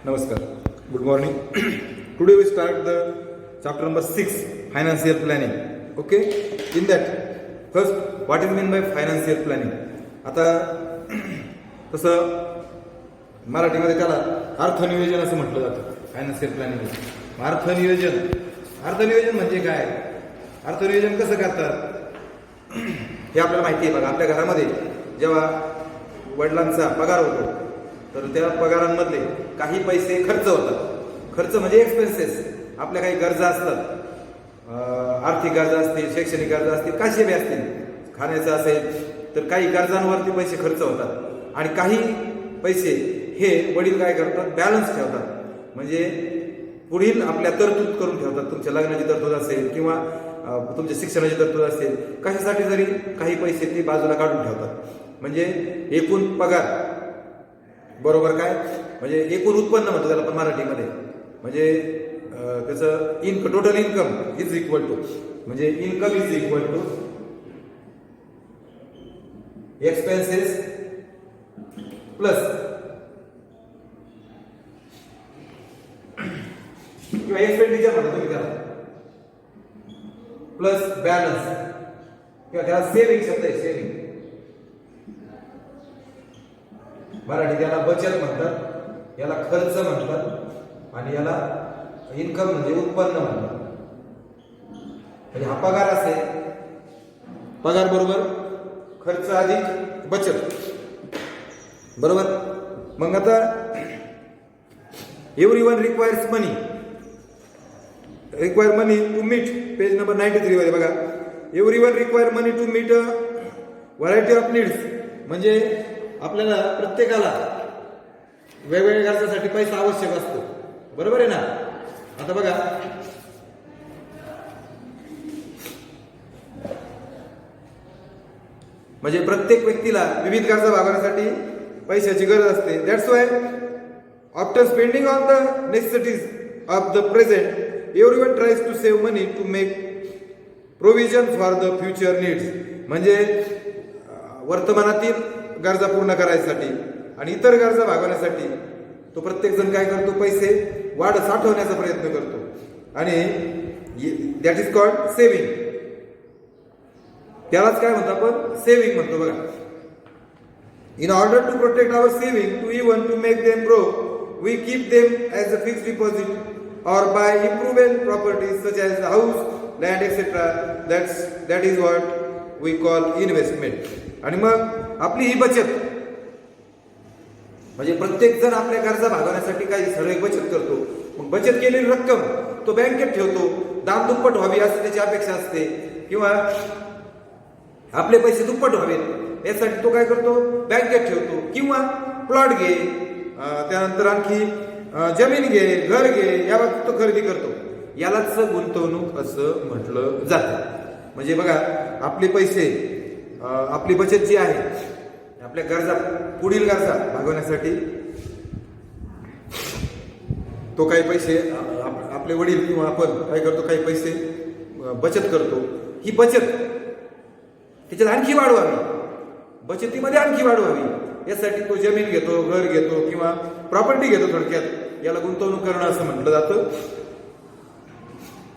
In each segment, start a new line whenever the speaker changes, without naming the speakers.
Namaskar. Good morning. Today we start the chapter number 6, financial planning. Okay. In that, first, what is meant by financial planning? आता तसं मराठीमध्ये त्याला अर्थनियोजन असं म्हटलं जातं. Financial planning. अर्थनियोजन म्हणजे काय? अर्थनियोजन कसं करतात हे आपल्याला माहिती आहे. बघा, आपल्या घरामध्ये जेव्हा वडिलांचा पगार होतो तर त्या पगारांमधले काही पैसे खर्च होतात. खर्च म्हणजे एक्सपेन्सेस. आपल्या काही गरजा असतात, आर्थिक गरजा असतील, शैक्षणिक गरजा असतील, कसे बी असतील, खाण्याचं असेल तर काही गरजांवरती पैसे खर्च होतात. आणि काही पैसे हे वडील काय करतात, बॅलन्स ठेवतात. म्हणजे पुढील आपल्या तरतूद करून ठेवतात. तुमच्या लग्नाची तरतूद असेल किंवा तुमच्या शिक्षणाची तरतूद असेल, कशासाठी जरी काही पैसे ते बाजूला काढून ठेवतात. म्हणजे एकूण पगार बरोबर काय, म्हणजे एकूण उत्पन्न म्हणतो त्याला पण मराठीमध्ये. म्हणजे त्याचं total income is equal to, म्हणजे income is equal to expenses plus किंवा एक्सपेंडिचर म्हणतो तुम्ही त्याला, प्लस बॅलन्स किंवा त्याला सेव्हिंग शब्द आहे. सेव्हिंग मराठी त्याला बचत म्हणतात, याला खर्च म्हणतात आणि याला इन्कम म्हणजे उत्पन्न म्हणतात. म्हणजे हा पगार असेल, पगार बरोबर खर्च अधिक बचत बरोबर. मग आता everyone requires money to meet, page number 93 वर बघा. Everyone require money to meet a variety of needs. म्हणजे आपल्याला प्रत्येकाला वेगवेगळ्या गरजांसाठी पैसा आवश्यक असतो, बरोबर आहे ना. आता बघा, म्हणजे प्रत्येक व्यक्तीला विविध गरजा भागवण्यासाठी पैशाची गरज असते. That's why after spending on the necessities of the present everyone tries to save money to make provision for the future needs. म्हणजे वर्तमानातील गरजा पूर्ण करायसाठी आणि इतर गरजा भागवण्यासाठी तो प्रत्येक जण काय करतो, पैसे साठवण्याचा प्रयत्न करतो. आणि दॅट इज कॉल्ड सेव्हिंग. त्यालाच काय म्हणतो आपण, सेव्हिंग म्हणतो. बघा, in order to protect our saving to even to make them grow we keep them as a fixed deposit or by improving properties such as house, land etcetera. That is what we call investment. आणि मग आपली ही बचत, म्हणजे प्रत्येक जण आपल्या गरजा भागवण्यासाठी काही ठराविक बचत करतो. मग बचत केलेली रक्कम तो बँकेत ठेवतो. दाम दुप्पट व्हावी अशी त्याची अपेक्षा असते, किंवा आपले पैसे दुप्पट व्हावेत यासाठी तो काय करतो, बँकेत ठेवतो. किंवा प्लॉट घे, त्यानंतर आणखी जमीन घे, घर घे, याबाबतीत तो खरेदी करतो. यालाच गुंतवणूक असं म्हटलं जातं. म्हणजे बघा, आपले पैसे, आपली बचत जी आहे, आपल्या गरजा, पुढील गरजा भागवण्यासाठी तो काही पैसे आपले वडील किंवा आपण काय करतो, काही पैसे बचत करतो. ही बचत त्याच्यात आणखी वाढ व्हावी, बचतीमध्ये आणखी वाढ व्हावी यासाठी तो जमीन घेतो, घर घेतो किंवा प्रॉपर्टी घेतो. थोडक्यात याला गुंतवणूक करणं असं म्हटलं जातं.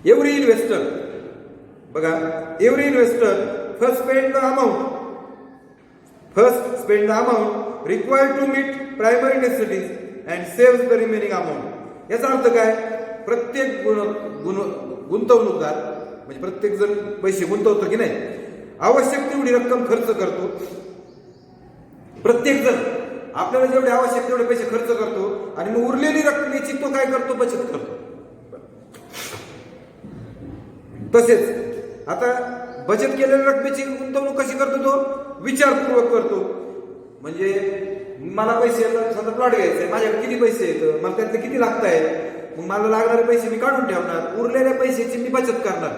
एव्हरी इन्व्हेस्टर, बघा, every investor first spend the amount required to meet primary necessities and save the remaining amount. याचा अर्थ काय, प्रत्येक गुंतवणूकदार, म्हणजे प्रत्येक जण पैसे गुंतवतो की नाही, आवश्यक तेवढी रक्कम खर्च करतो. प्रत्येक जण आपल्याला जेवढे आवश्यक तेवढे पैसे खर्च करतो आणि मग उरलेली रकमेची तो काय करतो, बचत करतो. तसेच आता बचत केलेल्या रकमेची गुंतवणूक कशी करतो, तो विचारपूर्वक करतो. म्हणजे मला पैसे येतात, समजा प्लॉट घ्यायचा आहे, माझ्याकडे किती पैसे येतं, मला त्यातले किती लागत आहेत, मग मला लागणारे पैसे मी काढून ठेवणार, उरलेल्या पैशाची मी बचत करणार.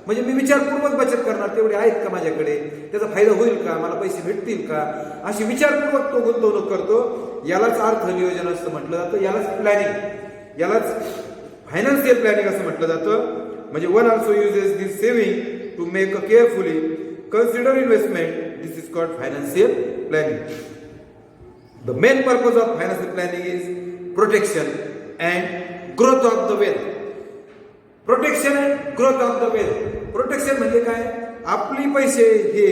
म्हणजे मी विचारपूर्वक बचत करणार, तेवढे आहेत का माझ्याकडे, त्याचा फायदा होईल का, मला पैसे भेटतील का, अशी विचारपूर्वक तो गुंतवणूक करतो. यालाच अर्थनियोजन असं म्हटलं जातं. यालाच प्लॅनिंग, यालाच फायनान्शियल प्लॅनिंग असं म्हटलं जातं. म्हणजे one also uses this saving to make a carefully consider investment. This is called financial planning. The main purpose of financial planning is protection and growth of the wealth. Protection and growth of the wealth. Protection म्हणजे काय? आपली पैसे हे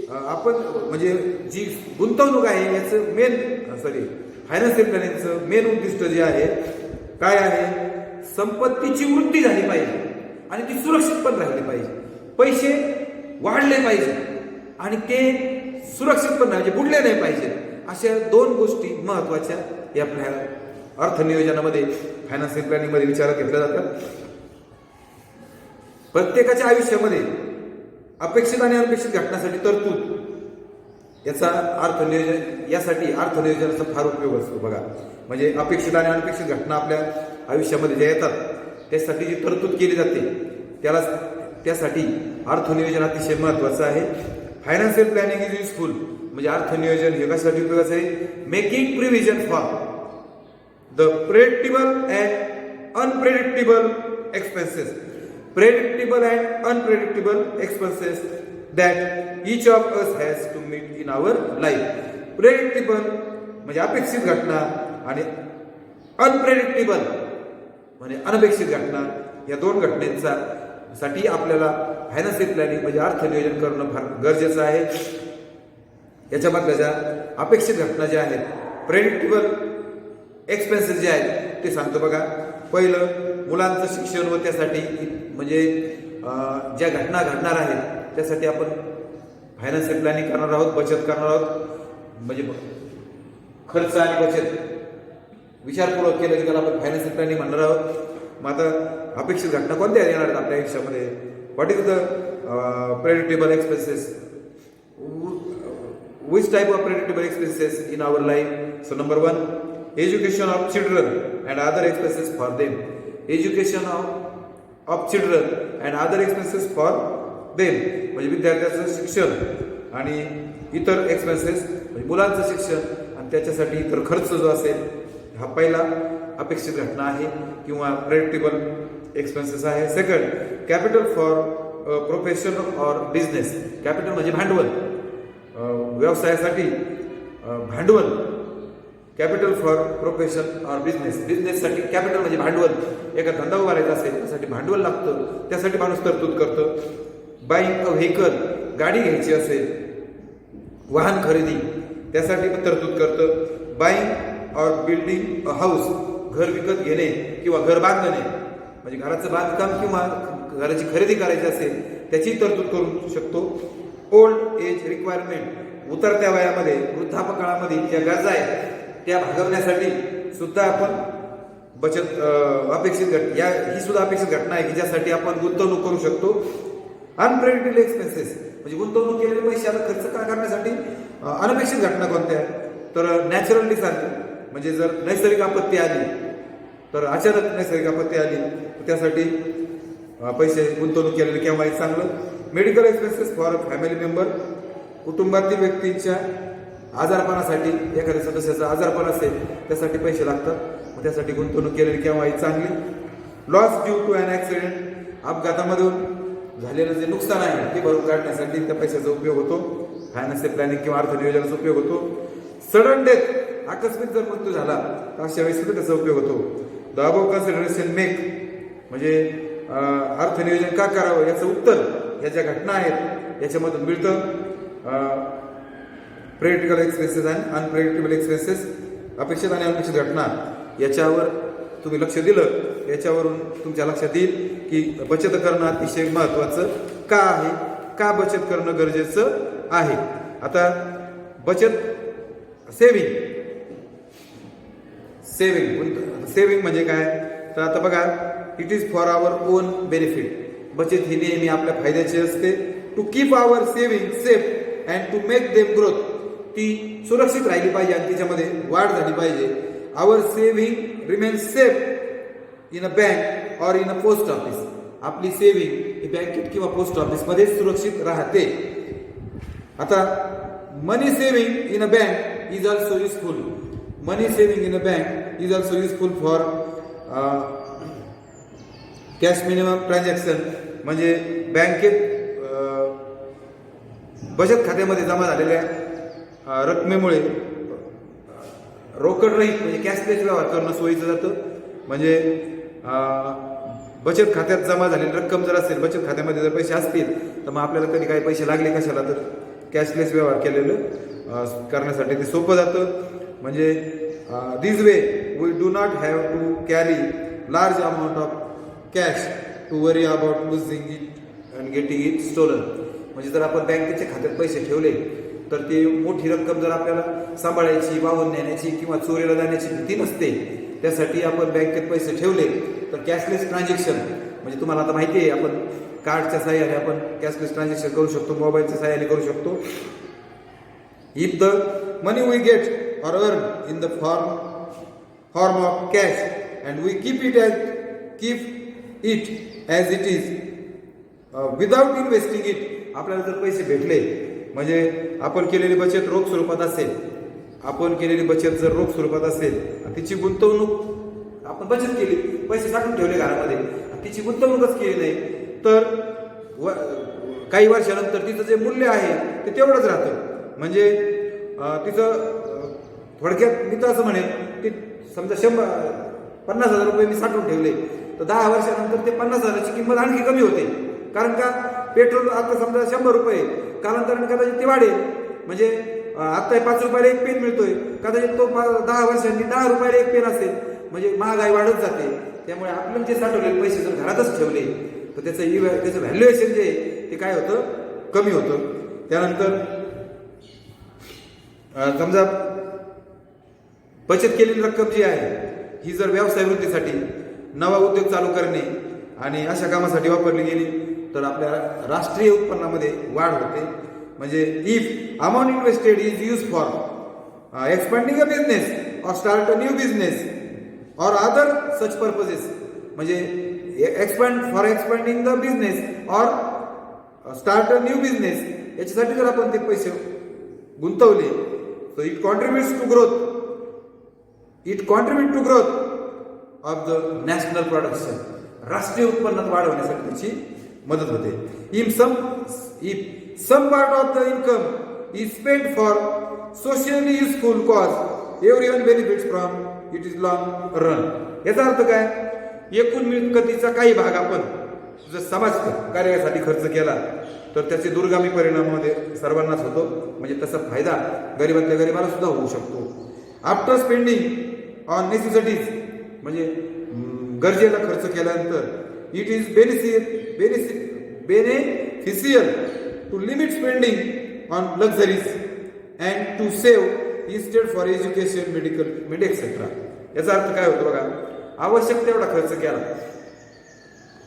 आपण म्हणजे जी गुंतवणूक आहे याचं फायनान्शियल प्लॅनिंगचं मेन उद्दिष्ट जे आहे काय आहे? संपत्तीची वृद्धी झाली पाहिजे आणि ती सुरक्षित पण राहिली पाहिजे. पैसे वाढले पाहिजे आणि ते सुरक्षित पण म्हणजे बुडले नाही पाहिजे. अशा दोन गोष्टी महत्वाच्या या अर्थनियोजनामध्ये फायनान्शियल प्लॅनिंग मध्ये विचारात घेतल्या जातात. प्रत्येकाच्या आयुष्यामध्ये अपेक्षित आणि अनपेक्षित घटनांसाठी तरतूद याचा यासाठी अर्थनियोजनाचा फार उपयोग असतो बघा. म्हणजे अपेक्षित आणि अनपेक्षित घटना आपल्या आयुष्यामध्ये ज्या येतात त्यासाठी जी तरतूद केली जाते त्यासाठी अर्थनियोजन अतिशय महत्वाचं आहे. फायनान्शियल प्लॅनिंग इज युजफुल म्हणजे अर्थनियोजन हे कशासाठी उपयोगाचं आहे? Making provision for the predictable and unpredictable expenses. Predictable and unpredictable expenses that each of us has to meet in our life. Predictable म्हणजे अपेक्षित घटना आणि अनप्रेडिक्टेबल म्हणजे अनपेक्षित घटना या दोन घटनेचा साठी आपल्याला फायनान्शियल प्लॅनिंग म्हणजे अर्थनियोजन करणं फार गरजेचं आहे. याच्यामधल्या ज्या अपेक्षित घटना ज्या आहेत प्रेडिक्टेबल एक्सपेन्सेस जे आहेत ते सांगतो बघा. पहिलं मुलांचं शिक्षण व त्यासाठी म्हणजे ज्या घटना घडणार आहेत त्यासाठी आपण फायनान्शियल प्लॅनिंग करणार आहोत, बचत करणार आहोत. म्हणजे खर्च आणि बचत विचारपूर्वक केलं की त्याला आपण फायनान्शियल प्लॅनिंग म्हणणार आहोत. मग आता अपेक्षित घटना कोणत्या येणार आहेत आपल्या आयुष्यामध्ये? What is the predictable expenses? Which type of predictable expenses in our life? So number 1, education of children and other expenses for them. Education of children and other expenses for them म्हणजे विद्यार्थ्यांचं शिक्षण आणि इतर expenses म्हणजे मुलांचं शिक्षण आणि त्याच्यासाठी इतर खर्च जो असेल हा पहिला अपेक्षित घटना आहे किंवा प्रेडिक्टेबल एक्सपेन्सेस आहे. Second, capital for profession or business. Capital म्हणजे भांडवल, व्यवसायासाठी भांडवल. Capital for profession or business. बिझनेससाठी कॅपिटल म्हणजे भांडवल. एका धंदा उभारायचा असेल त्यासाठी भांडवल लागतं, त्यासाठी माणूस तरतूद करतं. बाईंग अ व्हेकल, गाडी घ्यायची असेल, वाहन खरेदी त्यासाठी पण तरतूद करतं. Buying or building a house, घर विकत घेणे किंवा घर बांधणे म्हणजे घराचं बांधकाम किंवा घराची खरेदी करायची असेल त्याची तरतूद करू शकतो. ओल्ड एज रिक्वायरमेंट, उतरत्या वयामध्ये वृद्धापकाळामध्ये ज्या गरजा आहेत त्या भागवण्यासाठी सुद्धा आपण बचत अपेक्षित ही सुद्धा अपेक्षित घटना आहे की ज्यासाठी आपण गुंतवणूक करू शकतो. अनप्रेडिक्टेबल एक्सपेन्सेस म्हणजे गुंतवणूक केलेले पैसे आता खर्च करण्यासाठी अनपेक्षित घटना कोणत्या? तर नॅचरल डिझास्टर म्हणजे जर नैसर्गिक आपत्ती आली तर अचानक नैसर्गिक आपत्ती आली तर त्यासाठी पैसे गुंतवणूक केलेले केव्हाही चांगलं. Medical expenses for family member, कुटुंबातील व्यक्तींच्या आजारपणासाठी, एखाद्या सदस्याचा आजारपण असेल त्यासाठी पैसे लागतात, मग त्यासाठी गुंतवणूक केलेली केव्हाही चांगली. Loss due to an accident, अपघातामधून झालेलं जे नुकसान आहे ते भरून काढण्यासाठी त्या पैशाचा उपयोग होतो. फायनान्शियल प्लॅनिंग किंवा अर्थनियोजनाचा उपयोग होतो. सडन डेथ, आकस्मिक जर मृत्यू झाला तर अशा वेळेस सुद्धा त्याचा उपयोग होतो. द अबव कन्सिडरेशन मेक म्हणजे अर्थनियोजन का करावं याचं उत्तर या ज्या घटना आहेत याच्यामधून मिळतं. प्रेडिक्टेबल एक्सपेन्सेस आणि अनप्रेडिक्टेबल एक्सपेन्सेस, अपेक्षित आणि अनपेक्षित घटना याच्यावर तुम्ही लक्ष दिलं याच्यावरून तुमच्या लक्षात येईल की बचत करणं अतिशय महत्वाचं का आहे, का बचत करणं गरजेचं आहे. आता बचत सेविंग म्हणजे काय? तर आता बघा, it is for our own benefit. बचत ही नेहमी आपल्या फायद्याची असते. To keep our saving safe and to make them growth, ती सुरक्षित राहिली पाहिजे आणि तिच्यामध्ये वाढ झाली पाहिजे. Our saving remain safe in a bank or in a post office. आपली सेव्हिंग ही बँकेत किंवा पोस्ट ऑफिस मध्ये सुरक्षित राहते. आता money saving in a bank is also useful. Money saving in a bank is also useful for cash minimum transaction म्हणजे बँकेत बचत खात्यामध्ये जमा झालेल्या रकमेमुळे रोकड रहित म्हणजे कॅशलेस व्यवहार करणं सोयीचं जातं. म्हणजे बचत खात्यात जमा झालेली रक्कम जर असेल, बचत खात्यामध्ये जर पैसे असतील, तर मग आपल्याला कधी काही पैसे लागले कशाला तर कॅशलेस व्यवहार केलेलं करण्यासाठी ते सोपं जातं. म्हणजे this way we do not have to carry large amount of cash to worry about losing it and getting it stolen. म्हणजे जर आपण बँकेच्या खात्यात पैसे ठेवले तर ते मोठी रक्कम जर आपल्याला सांभाळायची, वाहून नेण्याची किंवा चोरीला जाण्याची भीती नसते. त्यासाठी आपण बँकेत पैसे ठेवले तर कॅशलेस ट्रान्झॅक्शन, म्हणजे तुम्हाला आता माहिती आहे आपण कार्डच्या सहाय्याने आपण कॅशलेस ट्रान्झॅक्शन करू शकतो, मोबाईलच्या सहाय्याने करू शकतो. If the money we get or earn in the form of cash and we keep it as it is without investing it. आपल्याला जर पैसे भेटले, म्हणजे आपण केलेली बचत रोख स्वरूपात असेल, आपण केलेली बचत जर रोख स्वरूपात असेल, तिची गुंतवणूक आपण बचत केली, पैसे साठवून ठेवले घरामध्ये, तिची गुंतवणूकच केली नाही, तर काही वर्षानंतर तिचं जे मूल्य आहे ते तेवढंच राहतं. म्हणजे तिचं थोडक्यात मी तर असं म्हणेन की समजा 50,000 रुपये मी साठवून ठेवले, तर 10 वर्षानंतर ते 50,000ची किंमत आणखी कमी होते. कारण का पेट्रोल आता समजा 100 रुपये, कालांतराने कदाचित ते वाढेल. म्हणजे आता 5 रुपयाला एक पेन मिळतोय, कदाचित तो 10 वर्षांनी 10 रुपयाला एक पेन असेल. म्हणजे महागाई वाढत जाते. त्यामुळे आपण जे साठवलेले पैसे जर घरातच ठेवले तर त्याचं व्हॅल्युएशन जे आहे ते काय होतं, कमी होतं. त्यानंतर समजा बचत केलेली रक्कम जी आहे ही जर व्यवसाय वृद्धीसाठी, नवा उद्योग चालू करणे आणि अशा कामासाठी वापरली गेली तर आपल्या राष्ट्रीय उत्पन्नामध्ये वाढ होते. म्हणजे if amount invested is use for expanding a business or start a new business or other such purposes, म्हणजे expanding the business or start a new business, याच्यासाठी जर आपण ते पैसे गुंतवले तर it contribute to growth of the national production. राष्ट्रीय उत्पन्नात वाढ होण्यासाठी त्याची मदत होते. If some part of the income is spent for socially useful cause everyone benefits from it is long run. याचा अर्थ काय, एकूण मिळकतीचा काही भाग आपण जर समाज कार्यासाठी खर्च केला तर त्याचे दूरगामी परिणामामध्ये सर्वांनाच होतो. म्हणजे तसा फायदा गरीबातल्या गरीबाला सुद्धा होऊ शकतो. आफ्टर स्पेंडिंग ऑन नेसेसिटीज, म्हणजे गरजेला खर्च केल्यानंतर it is beneficial to limit spending on luxuries and to save instead for education, medical etcetera. याचा अर्थ काय होतो बघा, आवश्यक तेवढा खर्च केला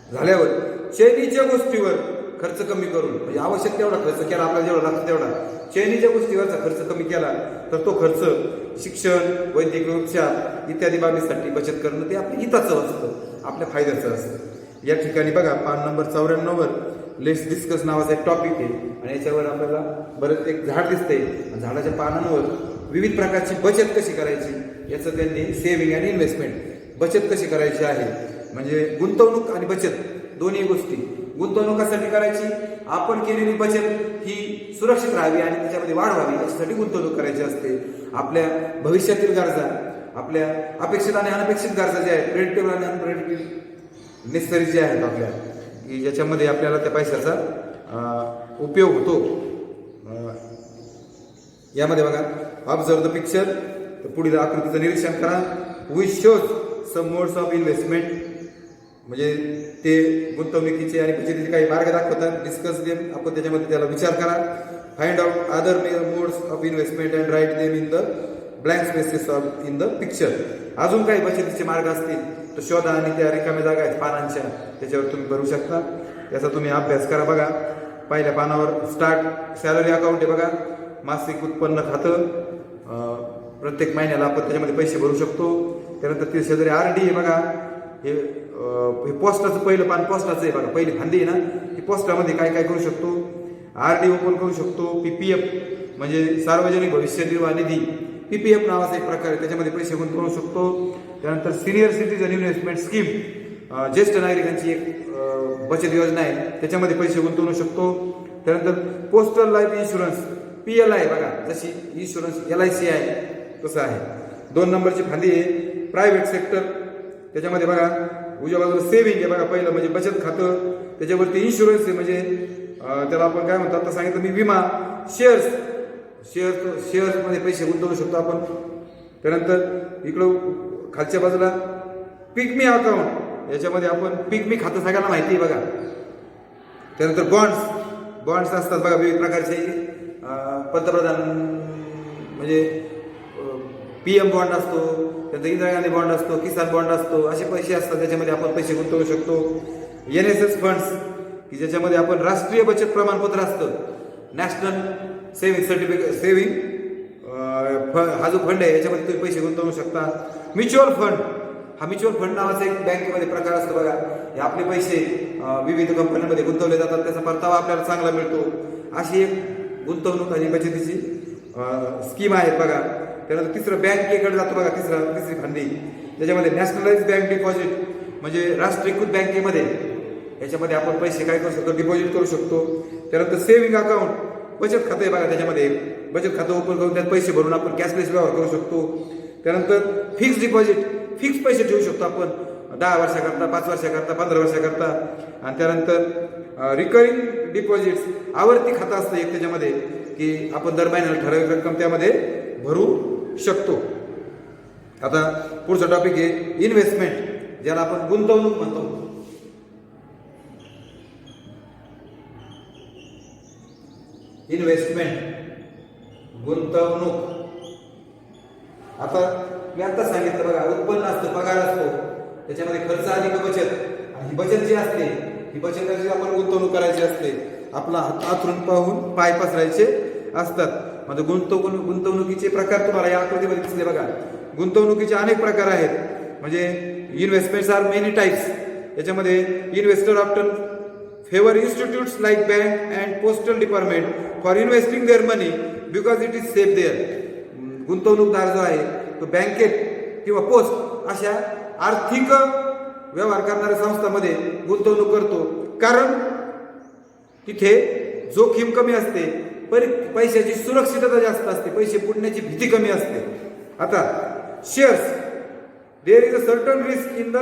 झाल्यावर चैनीच्या गोष्टीवर खर्च कमी करून, म्हणजे आवश्यक तेवढा खर्च केला, आपल्याला जेवढा लागतो तेवढा, चैनीच्या गोष्टीवरचा खर्च कमी केला तर तो खर्च शिक्षण, वैद्यकीय उपचार इत्यादी बाबीसाठी बचत करणं ते आपल्या हिताचं असतं, आपल्या फायद्याचं असतं. या ठिकाणी बघा पान नंबर 94 वर लेट्स डिस्कस नावाचा एक टॉपिक आहे आणि याच्यावर आपल्याला बरंच एक झाड दिसतंय. झाडाच्या पानांवर विविध प्रकारची बचत कशी करायची याचं त्यांनी सेव्हिंग आणि इन्व्हेस्टमेंट, बचत कशी करायची आहे, म्हणजे गुंतवणूक आणि बचत दोन्ही गोष्टी. गुंतवणुकीसाठी करायची, आपण केलेली बचत ही सुरक्षित राहावी आणि त्याच्यामध्ये वाढ व्हावी याच्यासाठी गुंतवणूक करायची असते. आपल्या भविष्यातील गरजा, आपल्या अपेक्षित आणि अनपेक्षित गरजा ज्या आहेत, प्रेडिक्टेबल आणि अनप्रेडिक्टेबल नेसेसरी जे आहेत आपल्या, की ज्याच्यामध्ये आपल्याला त्या पैशाचा उपयोग होतो. यामध्ये बघा ऑब्झर्व द पिक्चर, पुढील आकृतीचं निरीक्षण करा. We shows some modes of investment, म्हणजे ते गुंतवणुकीचे आणि बचतीचे काही मार्ग दाखवतात. डिस्कस देम, आपण त्याच्यामध्ये त्याला विचार करा. Find out other modes of investment and write them in the blank spaces of in the picture. अजून काही बचतीचे मार्ग असतील तर शोधा आणि त्या रिकाम्या जागा आहेत पानांच्या त्याच्यावर तुम्ही भरू शकता. याचा तुम्ही अभ्यास करा. बघा पहिल्या पानावर स्टार्ट सॅलरी अकाउंट आहे बघा, मासिक उत्पन्न खातं, प्रत्येक महिन्याला आपण त्याच्यामध्ये पैसे भरू शकतो. त्यानंतर ते शेजारी RD आहे बघा, हे पोस्टाचं पहिलं पान पोस्टाचं आहे बघा, पहिली फांदी आहे ना, ही पोस्टामध्ये काय काय करू शकतो, RD ओपन करू शकतो. PPF म्हणजे सार्वजनिक भविष्य निर्वाह निधी, PPF नावाचा एक प्रकार आहे, त्याच्यामध्ये पैसे गुंतवू शकतो. त्यानंतर सिनियर सिटीजन इन्व्हेस्टमेंट स्कीम, ज्येष्ठ नागरिकांची एक बचत योजना आहे, त्याच्यामध्ये पैसे गुंतवू शकतो. त्यानंतर पोस्टल लाईफ इन्शुरन्स PLI बघा, जशी इन्शुरन्स LIC आहे तसं आहे. 2 नंबरची फांदी आहे प्रायव्हेट सेक्टर त्याच्यामध्ये बघा उजव्या बाजूला सेव्हिंग आहे बघा, पहिलं म्हणजे बचत खातं, त्याच्यावरती इन्शुरन्स आहे म्हणजे त्याला आपण काय म्हणतो, आता सांगितलं मी विमा, शेअर्समध्ये पैसे गुंतवू शकतो आपण. त्यानंतर इकडं खालच्या बाजूला पिगमी अकाउंट, याच्यामध्ये आपण पिगमी खातं सगळ्यांना माहिती आहे बघा. त्यानंतर बॉन्ड्स असतात बघा विविध प्रकारचे, पंतप्रधान म्हणजे PM बॉन्ड असतो, त्यानंतर इंदिरा गांधी बॉन्ड असतो, किसान बॉन्ड असतो, असे पैसे असतात त्याच्यामध्ये आपण पैसे गुंतवू शकतो. NSS फंड्स की ज्याच्यामध्ये आपण राष्ट्रीय बचत प्रमाणपत्र असतं, नॅशनल सेव्हिंग हा जो फंड आहे याच्यामध्ये तुम्ही पैसे गुंतवू शकता. म्युच्युअल फंड, हा म्युच्युअल फंड नावाचा एक बँकेमध्ये प्रकार असतो बघा. हे आपले पैसे विविध कंपन्यांमध्ये गुंतवले जातात, त्याचा परतावा आपल्याला चांगला मिळतो. अशी एक गुंतवणूक आणि बचतीची स्कीम आहे बघा. त्यानंतर तिसरं बँकेकडे जातो बघा, तिसरी फांदी, त्याच्यामध्ये नॅशनलाइज बँक डिपॉझिट म्हणजे राष्ट्रीयकृत बँकेमध्ये याच्यामध्ये आपण पैसे काय करू शकतो, डिपॉझिट करू शकतो. त्यानंतर सेव्हिंग अकाउंट, बचत खातं आहे बघा, त्याच्यामध्ये बचत खातं ओपन करून त्यात पैसे भरून आपण कॅशलेस व्यवहार करू शकतो. त्यानंतर फिक्स डिपॉझिट, फिक्स पैसे ठेवू शकतो आपण 10 वर्षाकरता, 5 वर्षाकरता, 15 वर्षाकरता. आणि त्यानंतर रिकरिंग डिपॉझिट्स, आवर्ती खातं असतं एक त्याच्यामध्ये की आपण दर महिन्याला ठराविक रक्कम त्यामध्ये भरू शकतो. आता पुढचा टॉपिक आहे इन्व्हेस्टमेंट, ज्याला आपण गुंतवणूक म्हणतो. इन्व्हेस्टमेंट, गुंतवणूक. आता मी आता सांगितलं बघा, उत्पन्न असतं, पगार असतो, त्याच्यामध्ये खर्च अधिक बचत, आणि ही बचत जी असते ही बचत आपण गुंतवणूक करायची असते. आपला हातरून पाहून पाय पसरायचे असतात. म्हणजे गुंतवणुकीचे प्रकार तुम्हाला या आकृतीमध्ये दिसले बघा. गुंतवणुकीचे अनेक प्रकार आहेत, म्हणजे इन्व्हेस्टमेंट्स आर मेनी टाइप्स. याच्यामध्ये investor often favour institutes like bank and postal department for investing their money because it is safe there. गुंतवणूकदार जो आहे तो बँकेत किंवा पोस्ट अशा आर्थिक व्यवहार करणाऱ्या संस्थांमध्ये गुंतवणूक करतो, कारण तिथे जोखीम कमी असते, पैशाची सुरक्षितता जास्त असते, पैसे बुडण्याची भीती कमी असते. आता shares, there is a certain risk in the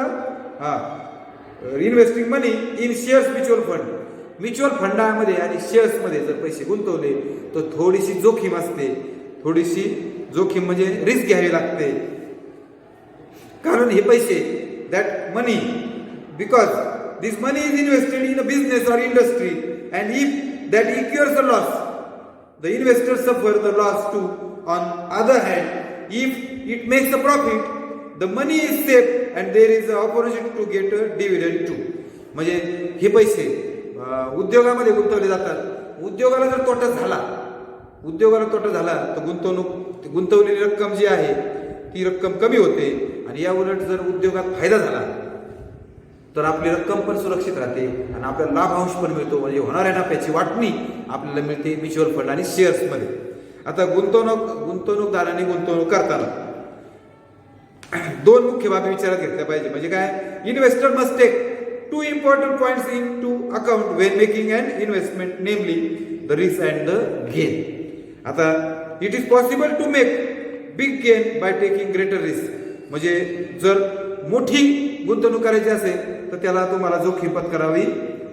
investing money in shares mutual fund. Mutual फंडामध्ये आणि शेअर्समध्ये जर पैसे गुंतवले तर थोडीशी जोखीम असते, थोडीशी जोखीम म्हणजे रिस्क घ्यावी लागते. कारण हे पैसे, that money, because this money is invested in a business or industry and if that incurs a loss the investor suffer the loss too. On other hand, if it makes a profit, the money is safe and there is an opportunity to get a dividend too. म्हणजे हे पैसे उद्योगामध्ये गुंतवले जातात. उद्योगाला जर तोटा झाला तर गुंतवलेली रक्कम जी आहे ती रक्कम कमी होते, आणि या उलट जर उद्योगात फायदा झाला तर आपली रक्कम पण सुरक्षित राहते आणि आपल्याला लाभांश पण मिळतो. म्हणजे होणाऱ्या नफ्याची वाटणी आपल्याला मिळते म्युच्युअल फंड आणि शेअर्समध्ये. आता गुंतवणूकदारांनी गुंतवणूक करताना 2 मुख्य बाबी विचारात घेतल्या पाहिजे. म्हणजे काय, investor must take 2 important points into account when making and investment, namely the risk and the gain. आता it is possible to make big gain by taking greater risk. म्हणजे जर मोठी गुंतवणूक करायची असेल तर त्याला तुम्हाला जोखीम पत्करावी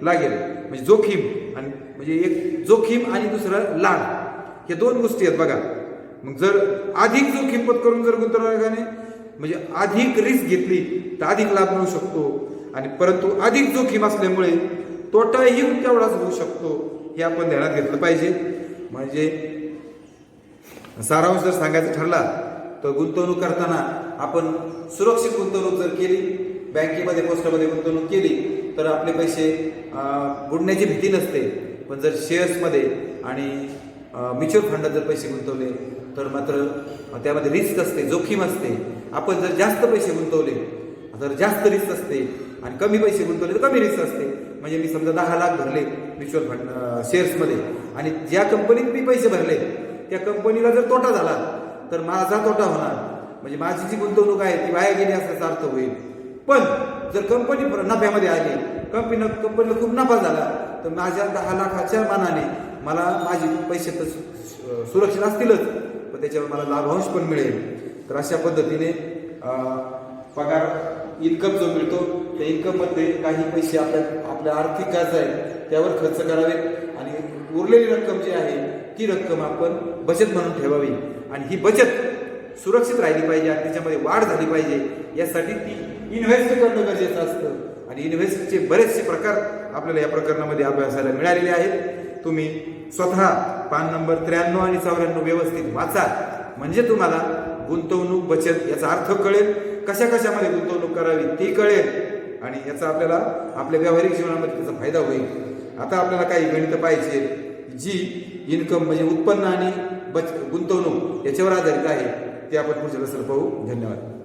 लागेल. म्हणजे जोखीम आणि म्हणजे एक जोखीम आणि दुसरं लाभ, हे 2 गोष्टी आहेत बघा. मग जर अधिक जोखीम पत्करून जर गुंतवणुकीने म्हणजे अधिक रिस्क घेतली तर अधिक लाभ मिळू शकतो, आणि परंतु अधिक जोखीम असल्यामुळे तोटाही तेवढाच होऊ शकतो, हे आपण ध्यानात घेतलं पाहिजे. म्हणजे सारांश जर सांगायचं ठरला तर गुंतवणूक करताना आपण सुरक्षित गुंतवणूक जर केली, बँकेमध्ये पोस्टामध्ये गुंतवणूक केली तर आपले पैसे बुडण्याची भीती नसते. पण जर शेअर्समध्ये आणि म्युच्युअल फंडात जर पैसे गुंतवले तर मात्र त्यामध्ये रिस्क असते, जोखीम असते. आपण जर जास्त पैसे गुंतवले तर जास्त रिस्क असते, आणि कमी पैसे गुंतवले तर कमी रिस्क असते. म्हणजे मी समजा 10 लाख भरले म्युच्युअल फंड शेअर्समध्ये, आणि ज्या कंपनीत मी पैसे भरले त्या कंपनीला जर तोटा झाला तर माझा तोटा होणार, म्हणजे माझी जी गुंतवणूक आहे ती वाया गेली असल्याचा अर्थ होईल. पण जर कंपनी नफ्यामध्ये आली, कंपनीला खूप नफा झाला, तर माझ्या 10 लाखाच्या मानाने मला माझे पैसे तर सुरक्षित असतीलच, पण त्याच्यावर मला लाभांश पण मिळेल. तर अशा पद्धतीने पगार इन्कम जो मिळतो त्या इन्कममध्ये काही पैसे आपल्या आर्थिक गरजा आहेत त्यावर खर्च करावेत आणि उरलेली रक्कम जी आहे ती रक्कम आपण बचत म्हणून ठेवावी आणि ही बचत सुरक्षित राहिली पाहिजे आणि त्याच्यामध्ये वाढ झाली पाहिजे यासाठी ती इन्व्हेस्ट करणं गरजेचं असतं आणि इन्व्हेस्टचे बरेचसे प्रकार आपल्याला या प्रकरणामध्ये अभ्यासाला मिळालेले आहेत. तुम्ही स्वतः पान नंबर 93 आणि 94 व्यवस्थित वाचा म्हणजे तुम्हाला गुंतवणूक बचत याचा अर्थ कळेल, कशा कशामध्ये गुंतवणूक करावी ती कळेल आणि याचा आपल्याला आपल्या व्यावहारिक जीवनामध्ये त्याचा फायदा होईल. आता आपल्याला काही गणित पाहिजे जी इन्कम म्हणजे उत्पन्न आणि गुंतवणूक याच्यावर आधारित आहे ते आपण पुढच्या लेसनला पाहू. धन्यवाद.